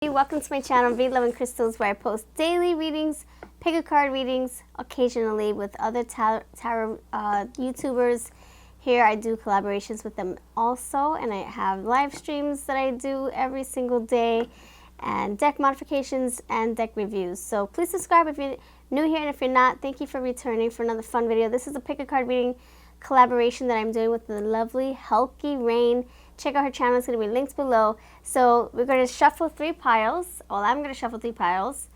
Welcome to my channel, Read Love and Crystals, where I post daily readings, pick a card readings, occasionally with other tarot YouTubers. Here I do collaborations with them also, and I have live streams that I do every single day, and deck modifications and deck reviews. So please subscribe if you're new here, and if you're not, thank you for returning for another fun video. This is a pick a card reading collaboration that I'm doing with the lovely Helki Rain. Check out her channel, it's going to be linked below. So we're going to shuffle 3 piles. Well, I'm going to shuffle 3 piles.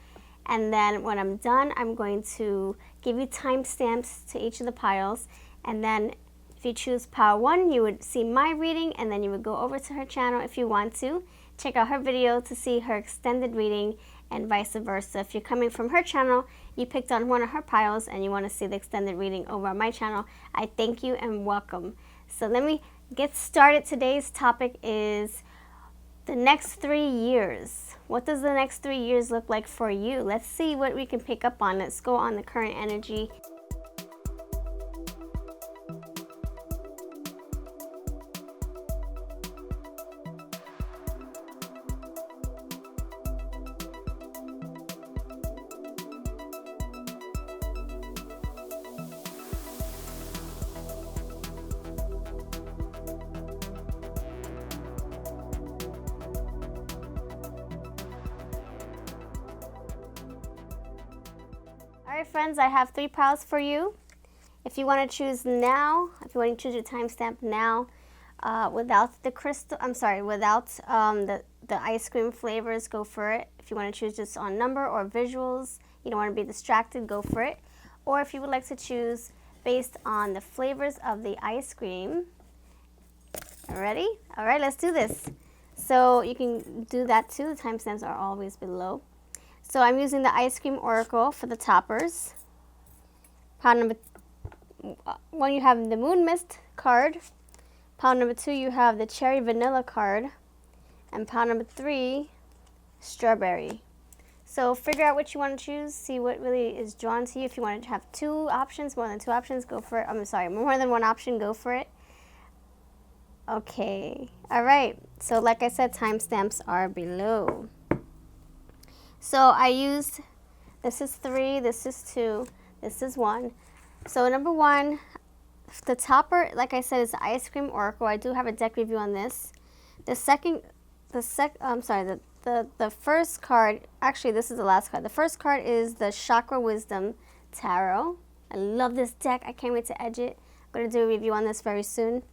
And then when I'm done, I'm going to give you timestamps to each of the piles. And then if you choose pile 1, you would see my reading, and then you would go over to her channel if you want to. Check out her video to see her extended reading, and vice versa. If you're coming from her channel, you picked on one of her piles and you want to see the extended reading over on my channel, I thank you and welcome. So let me get started. Today's topic is the next 3 years. What does the next 3 years look like for you? Let's see what we can pick up on. Let's go on the current energy. Alright friends, I have 3 piles for you. If you want to choose now, if you want to choose your timestamp now, without the crystal, without the ice cream flavors, go for it. If you want to choose just on number or visuals, you don't want to be distracted, go for it. Or if you would like to choose based on the flavors of the ice cream. Ready? Alright, let's do this. So you can do that too. The timestamps are always below. So I'm using the Ice Cream Oracle for the toppers. Pile number 1, you have the Moon Mist card. Pile number 2, you have the Cherry Vanilla card. And pile number 3, Strawberry. So figure out what you want to choose. See what really is drawn to you. If you want to have 2 options, more than 2 options, go for it. More than 1 option, go for it. Okay. All right. So like I said, timestamps are below. So I used, this is 3, this is 2, this is 1. So number 1, the topper, like I said, is the Ice Cream Oracle. I do have a deck review on this. The first card, actually this is the last card. The first card is the Chakra Wisdom Tarot. I love this deck. I can't wait to edge it. I'm going to do a review on this very soon.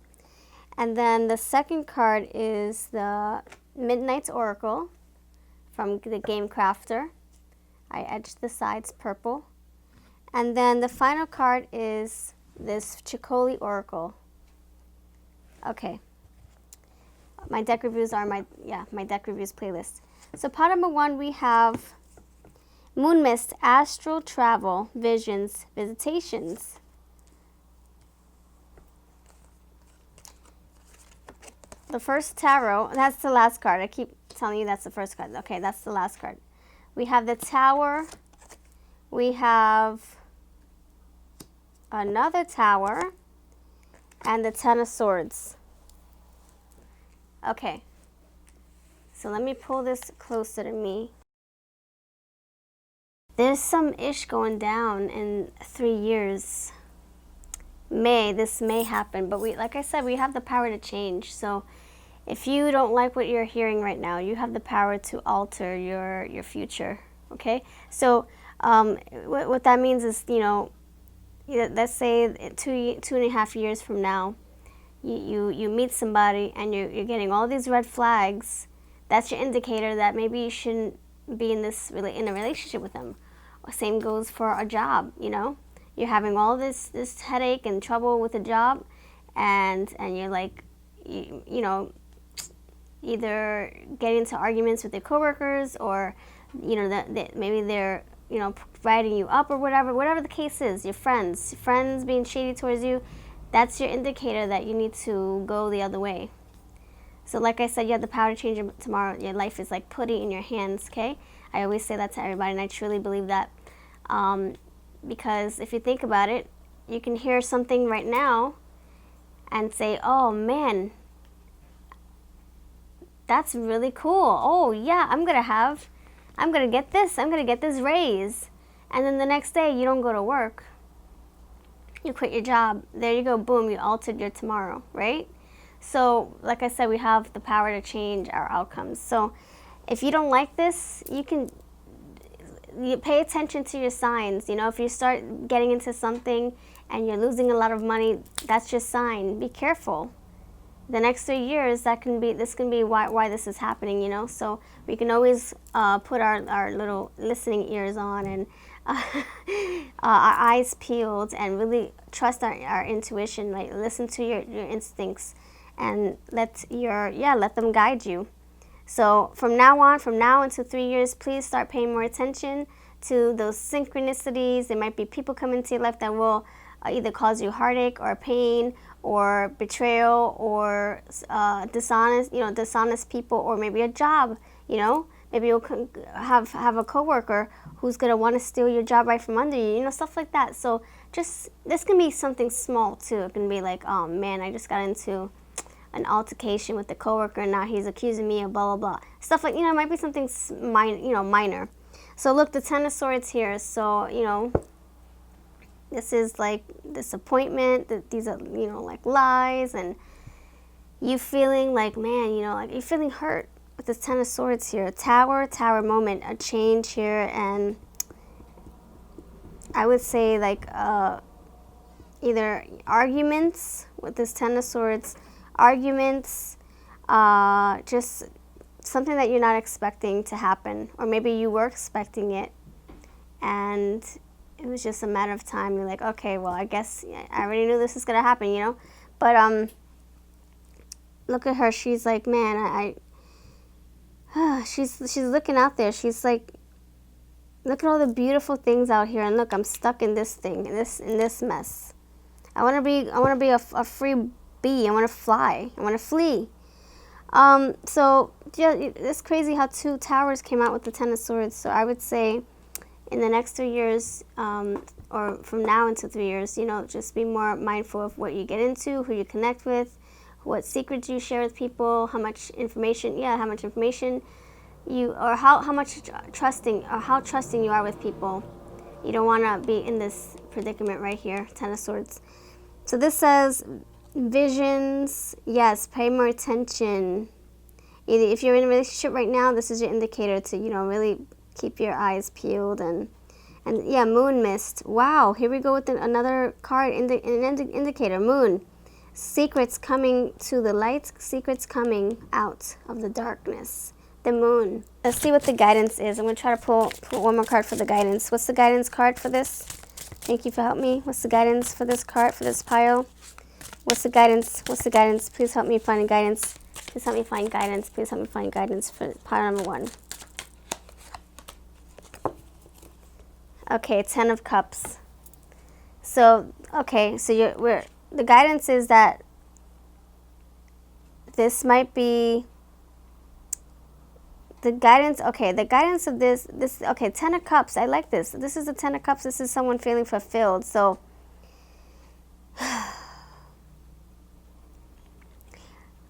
And then the second card is the Midnight's Oracle from the Game Crafter. I edged the sides purple. And then the final card is this Chicoli Oracle. Okay. My deck reviews are my deck reviews playlist. So part number 1, we have Moon Mist, Astral Travel, Visions, Visitations. The first tarot, that's the last card. I keep telling you that's the first card. Okay, that's the last card. We have the Tower. We have another Tower. And the Ten of Swords. Okay. So let me pull this closer to me. There's some ish going down in 3 years. This may happen, but like I said, we have the power to change. So if you don't like what you're hearing right now, you have the power to alter your future, okay? So what that means is, let's say 2.5 years from now, you meet somebody and you're getting all these red flags. That's your indicator that maybe you shouldn't be in a relationship with them. Same goes for a job, You're having all this headache and trouble with a job, and you're like, either getting into arguments with your coworkers, or maybe they're writing you up or whatever the case is. Your friends being shady towards you, that's your indicator that you need to go the other way. So like I said, you have the power to change tomorrow. Your life is like putting in your hands, okay? I always say that to everybody, and I truly believe that. Because if you think about it, you can hear something right now and say, oh man, that's really cool. Oh yeah, I'm gonna get this raise. And then the next day you don't go to work. You quit your job. There you go, boom, you altered your tomorrow, right? So like I said, we have the power to change our outcomes. So if you don't like this, you pay attention to your signs. You know, if you start getting into something and you're losing a lot of money, that's your sign. Be careful. The next 3 years, this can be why this is happening, you know. So we can always put our little listening ears on and our eyes peeled and really trust our intuition. Like, listen to your instincts and let them guide you. So from now into 3 years, please start paying more attention to those synchronicities. There might be people come into your life that will either cause you heartache or pain or betrayal or dishonest people, or maybe a job. You know, maybe you'll have a coworker who's gonna want to steal your job right from under you. You know, stuff like that. So this can be something small too. It can be like, oh man, I just got into an altercation with the coworker and now he's accusing me of blah blah blah. Stuff like, you know, it might be something minor. So look, the Ten of Swords here. So, you know, this is like disappointment. These are, you know, like lies, and you feeling like, man, you know, like you're feeling hurt with this Ten of Swords here. Tower moment, a change here, and I would say like either arguments with this Ten of Swords, just something that you're not expecting to happen, or maybe you were expecting it and it was just a matter of time. You're like, okay, well, I guess I already knew this was gonna happen, you know. But look at her. She's like, man, she's looking out there. She's like, look at all the beautiful things out here, and look, I'm stuck in this thing, in this mess. I want to be a free bee. I want to fly. I want to flee. So yeah, it's crazy how 2 towers came out with the Ten of Swords. So I would say, in the next 3 years, or from now into 3 years, you know, just be more mindful of what you get into, who you connect with, what secrets you share with people, how much information you, or how much trusting, or how trusting you are with people. You don't want to be in this predicament right here, Ten of Swords. So this says visions. Yes, pay more attention. Either if you're in a relationship right now, this is your indicator to, you know, really keep your eyes peeled. And yeah, moon mist. Wow, here we go with another card, an indicator, moon. Secrets coming to the light, secrets coming out of the darkness. The moon. Let's see what the guidance is. I'm going to try to pull one more card for the guidance. What's the guidance card for this? Thank you for helping me. What's the guidance for this card, for this pile? What's the guidance? What's the guidance? Please help me find guidance. Please help me find guidance. Please help me find guidance for pile number 1. Okay, 10 of Cups. So, okay, so the guidance is that this might be the guidance. Okay, the guidance of this. Okay, 10 of Cups. I like this. This is the 10 of Cups. This is someone feeling fulfilled. So,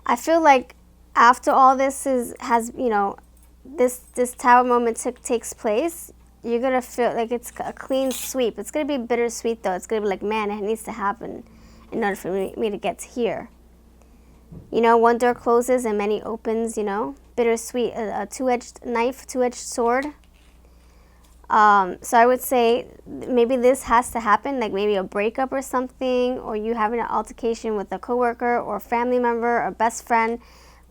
I feel like after all this this tower moment takes place, you're gonna feel like it's a clean sweep. It's gonna be bittersweet though. It's gonna be like, man, it needs to happen in order for me to get to here. You know, one door closes and many opens. You know, bittersweet, a two-edged knife, two-edged sword. So I would say maybe this has to happen, like maybe a breakup or something, or you having an altercation with a coworker or family member or best friend,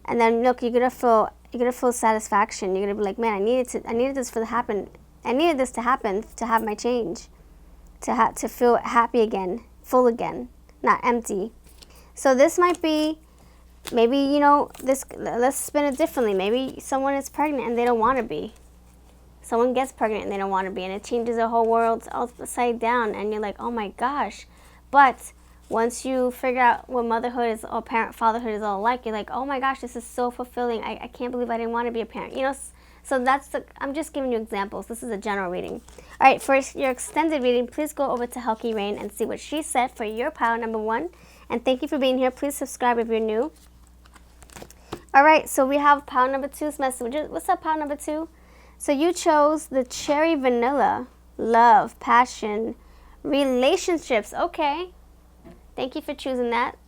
and then look, you're gonna feel satisfaction. You're gonna be like, man, I needed this to happen to have my change, to feel happy again, full again, not empty. So this might be, maybe, you know, let's spin it differently. Maybe someone is pregnant and they don't want to be. Someone gets pregnant and they don't want to be, and it changes the whole world upside down, and you're like, oh my gosh. But once you figure out what motherhood is, or fatherhood is all like, you're like, oh my gosh, this is so fulfilling. I can't believe I didn't want to be a parent. You know, so I'm just giving you examples. This is a general reading. All right, for your extended reading, please go over to Helki Rain and see what she said for your pile number 1. And thank you for being here. Please subscribe if you're new. All right, so we have pile number two's message. What's up, pile number two? So you chose the cherry vanilla, love, passion, relationships. Okay, thank you for choosing that.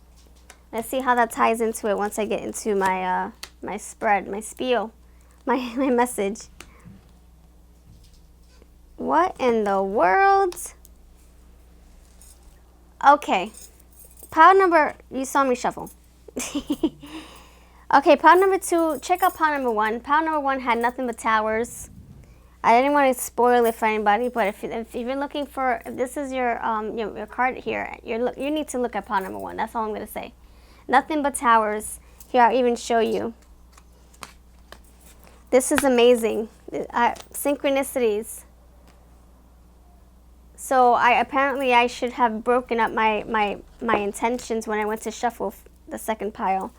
Let's see how that ties into it once I get into my my spread, my spiel, my message. What in the world? Okay, pile number. You saw me shuffle. Okay, pile number two. Check out pile number one. Pile number one had nothing but towers. I didn't want to spoil it for anybody, but if you're looking for, if this is your card here, you need to look at pile number one. That's all I'm gonna say. Nothing but towers. Here, I'll even show you. This is amazing. Synchronicities. So I should have broken up my intentions when I went to shuffle the second pile.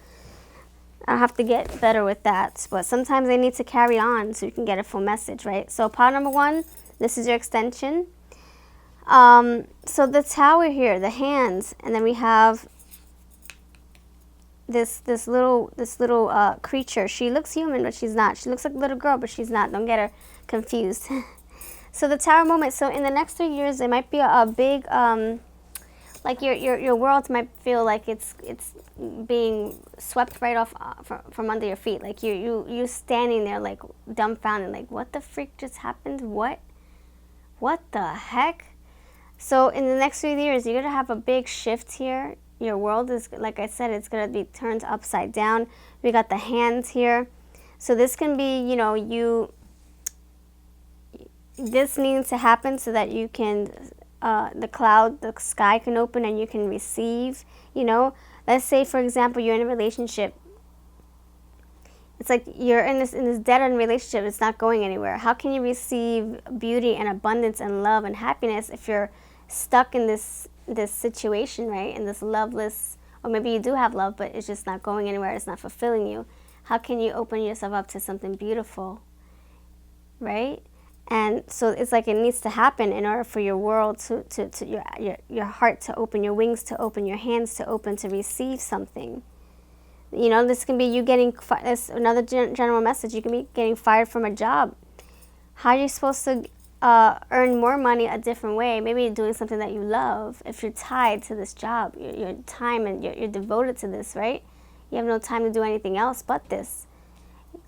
I have to get better with that, but sometimes I need to carry on so you can get a full message, right? So pile number one, this is your extension. So the tower here, the hands, and then we have this little creature. She looks human, but she's not. She looks like a little girl, but she's not. Don't get her confused. So the tower moment. So in the next 3 years, there might be a big like your world might feel like it's being swept right off from under your feet. Like you standing there like dumbfounded, like what the freak just happened? What the heck? So in the next 3 years, you're gonna have a big shift here. Your world is, like I said, it's gonna be turned upside down. We got the hands here. So this can be, you know, this needs to happen so that you can the sky can open and you can receive, you know. Let's say, for example, you're in a relationship. It's like you're in this dead-end relationship. It's not going anywhere. How can you receive beauty and abundance and love and happiness if you're stuck in this situation, right? In this loveless, or maybe you do have love, but it's just not going anywhere. It's not fulfilling you. How can you open yourself up to something beautiful, right? And so it's like it needs to happen in order for your world your heart to open, your wings to open, your hands to open to receive something. You know, this can be you getting, that's another general message. You can be getting fired from a job. How are you supposed to earn more money a different way? Maybe you're doing something that you love. If you're tied to this job, your time and you're devoted to this, right? You have no time to do anything else but this.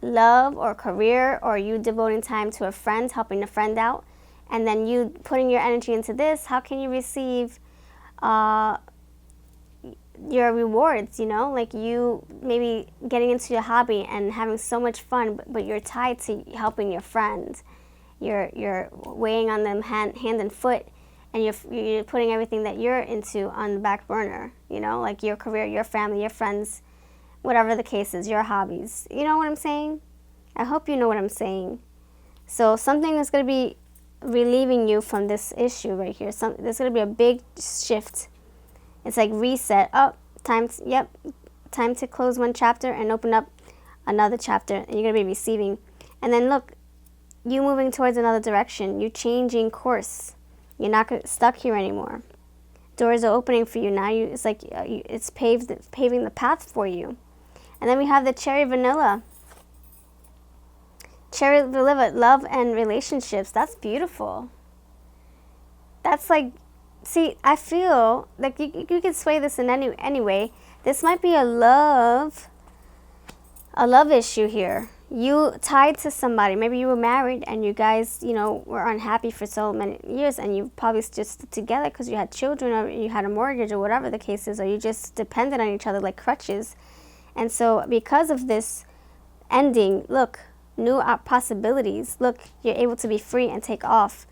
Love or career, or you devoting time to a friend, helping a friend out, and then you putting your energy into this. How can you receive your rewards, you know? Like you maybe getting into your hobby and having so much fun, but you're tied to helping your friend. You're weighing on them hand and foot, and you're putting everything that you're into on the back burner, you know? Like your career, your family, your friends, whatever the case is, your hobbies. You know what I'm saying? I hope you know what I'm saying. So something that's going to be relieving you from this issue right here. There's going to be a big shift. It's like reset. Oh, time to close one chapter and open up another chapter. And you're going to be receiving. And then look, you moving towards another direction. You changing course. You're not stuck here anymore. Doors are opening for you now. It's like it's paving the path for you. And then we have the cherry vanilla. Cherry vanilla, love and relationships. That's beautiful. That's like, see, I feel like you can sway this in any way. This might be a love issue here. You tied to somebody. Maybe you were married and you guys, you know, were unhappy for so many years, and you probably just stood together because you had children or you had a mortgage or whatever the case is, or you just depended on each other like crutches. And so because of this ending, look, new possibilities. Look, you're able to be free and take off.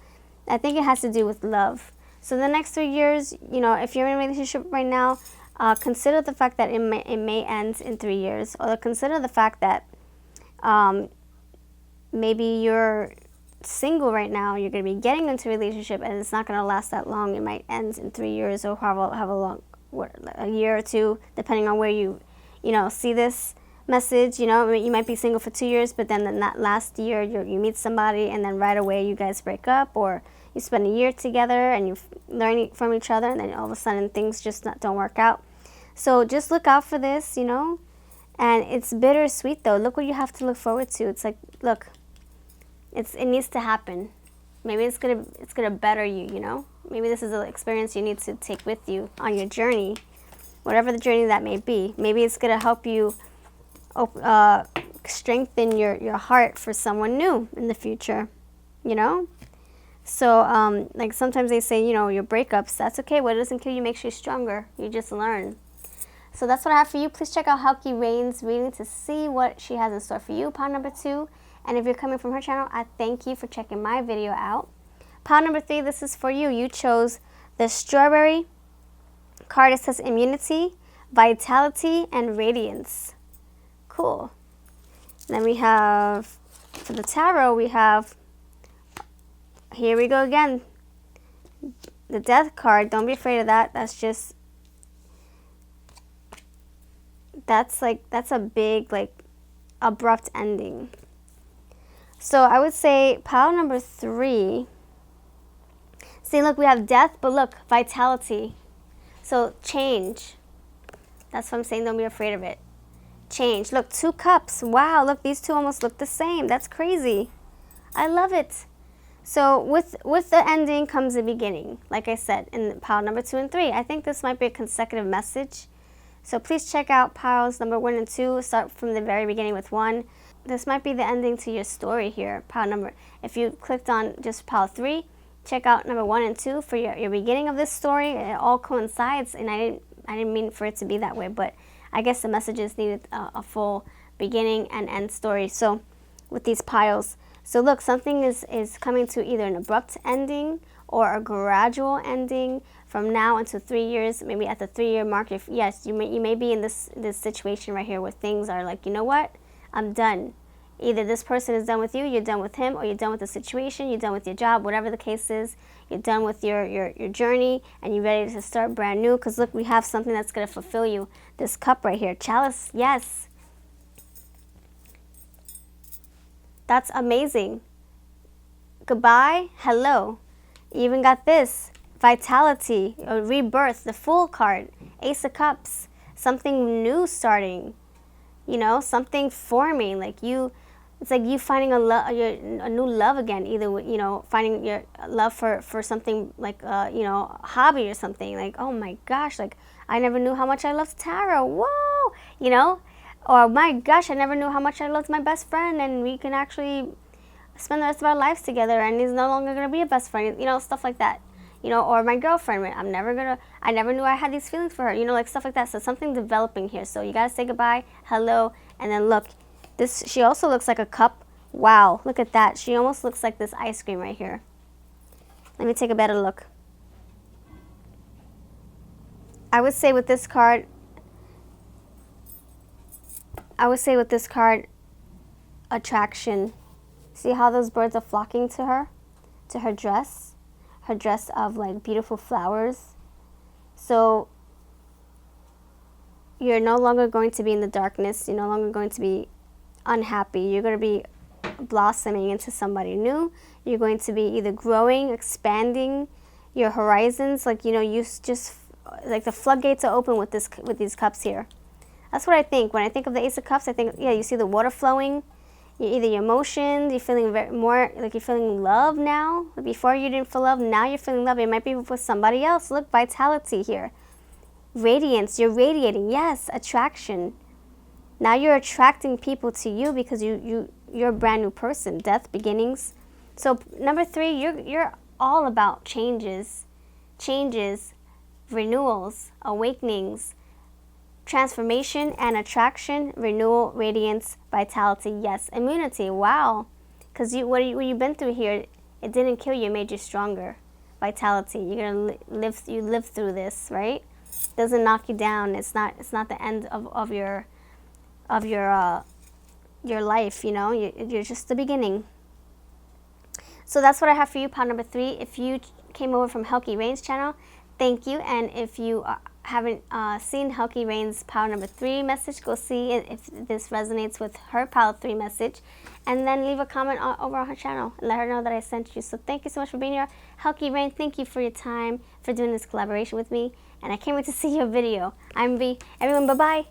I think it has to do with love. So the next 3 years, you know, if you're in a relationship right now, consider the fact that it may end in 3 years. Or consider the fact that maybe you're single right now, you're going to be getting into a relationship and it's not going to last that long. It might end in 3 years or however long, a year or two, depending on where you know, see this message. You know, you might be single for 2 years, but then that last year you meet somebody and then right away you guys break up, or you spend a year together and you learn from each other, and then all of a sudden things just don't work out. So just look out for this, you know. And it's bittersweet though. Look what you have to look forward to. It's like, look, it needs to happen. Maybe it's gonna better you, you know? Maybe this is an experience you need to take with you on your journey, whatever the journey that may be. Maybe it's gonna help you strengthen your heart for someone new in the future, you know? So, like sometimes they say, you know, your breakups, that's okay. What doesn't kill you makes you stronger. You just learn. So that's what I have for you. Please check out Helki Rain's reading to see what she has in store for you, pile number 2. And if you're coming from her channel, I thank you for checking my video out. Pile number 3, this is for you. You chose the strawberry card. It says immunity, vitality, and radiance. Cool. Then we have, for the tarot, we have, here we go again, the death card. Don't be afraid of that. That's just, that's a big, like, abrupt ending. So I would say pile number 3. See, look, we have death, but look, vitality. So change. That's what I'm saying. Don't be afraid of it. Change. Look, 2 cups. Wow, look, these 2 almost look the same. That's crazy. I love it. So with the ending comes the beginning, like I said, in pile number 2 and 3. I think this might be a consecutive message. So please check out piles number 1 and 2. Start from the very beginning with 1. This might be the ending to your story here. Pile number, if you clicked on just pile 3, check out number 1 and 2 for your beginning of this story. It all coincides, and I didn't mean for it to be that way, but I guess the messages needed a full beginning and end story. So with these piles, so look, something is coming to either an abrupt ending or a gradual ending from now until 3 years. Maybe at the 3-year mark, if yes, you may be in this situation right here where things are like, you know what, I'm done. Either this person is done with you, you're done with him, or you're done with the situation, you're done with your job, whatever the case is. You're done with your journey, and you're ready to start brand new. Because look, we have something that's going to fulfill you. This cup right here, chalice, yes. That's amazing. Goodbye, hello. You even got this, vitality, or rebirth, the Fool card, Ace of Cups, something new starting. You know, something forming, like you, it's like you finding a new love again, either, you know, finding your love for something like, you know, a hobby or something, like, oh my gosh, like, I never knew how much I loved tarot, whoa, you know, or my gosh, I never knew how much I loved my best friend, and we can actually spend the rest of our lives together, and he's no longer going to be a best friend, you know, stuff like that. You know, or my girlfriend, I never knew I had these feelings for her, you know, like stuff like that. So something developing here. So you gotta say goodbye, hello, and then look, she also looks like a cup. Wow, look at that. She almost looks like this ice cream right here. Let me take a better look. I would say with this card, attraction. See how those birds are flocking to her dress? Her dress of like beautiful flowers. So you're no longer going to be in the darkness. You're no longer going to be unhappy. You're going to be blossoming into somebody new. You're going to be either growing, expanding your horizons. Like, you know, you just, like the floodgates are open with these cups here. That's what I think. When I think of the Ace of Cups, I think, yeah, you see the water flowing. Either your emotions, you're feeling more like you're feeling love now. Before you didn't feel love, now you're feeling love. It might be with somebody else. Look, vitality here. Radiance, you're radiating. Yes, attraction. Now you're attracting people to you because you're a brand new person. Death, beginnings. So number 3, you're all about changes, renewals, awakenings, transformation and attraction, renewal, radiance, vitality, yes, immunity, wow. Because what you've been through here, it didn't kill you, it made you stronger. Vitality, you're gonna live through this, right? It doesn't knock you down. It's not the end of your life, you know. You're just the beginning. So that's what I have for you, pile number 3. If you came over from Helki Rain's channel, thank you. And if you haven't seen Helki Rain's pile number 3 message, go see if this resonates with her pile 3 message, and then leave a comment over on her channel and let her know that I sent you. So thank you so much for being here. Helki Rain, thank you for your time, for doing this collaboration with me, and I can't wait to see your video. I'm V. Everyone, bye-bye.